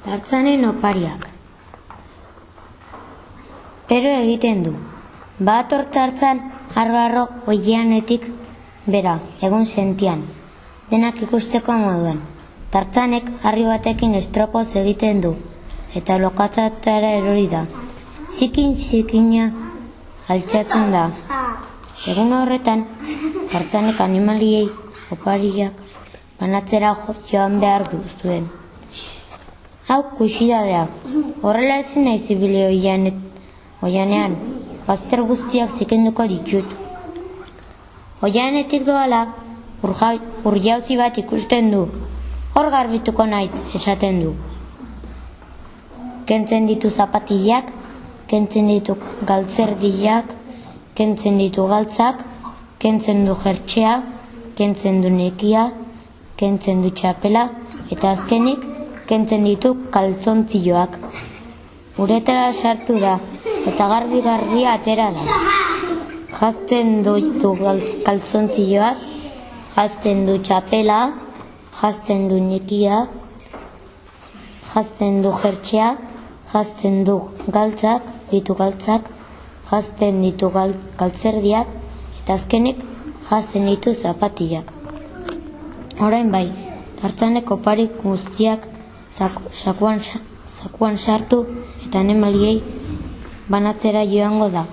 Tartzanen opariak. Pero egiten du. Bator tartzan arro oianetik bera, egun sentian. Denak ikusteko moduan. Tartzanek harri batekin estropoz egiten du. Eta lokatzatara erori da. Zikina altxatzen da. Egun horretan, tartzanek animaliei opariak banatzera joan behar du zuen. Hau kuxidadea. Horrela ezin naiz ibili oianean. Bazter guztiak zikenduko ditut. Oianetik doala, urjauzi bat ikusten du. Hor garbituko naiz, esaten du. Kentzen ditu zapatillak, kentzen ditu galtzerdiak, kentzen ditu galtzak, kentzen du jertxea, kentzen du nekia, kentzen du txapela, eta azkenik, kentzen ditu kaltzontzioak. Uretara sartu da, eta garbi-garbi atera da. Jazten du kaltzontzioak, jazten du txapela, jazten du nekia, jazten du jertxea, jazten du galtzak, jazten ditu galtzerdiak, eta azkenik jazten ditu zapatillak. Orain bai, tartzanek oparik guztiak sakuan sartu eta animaliei banatzera joango da.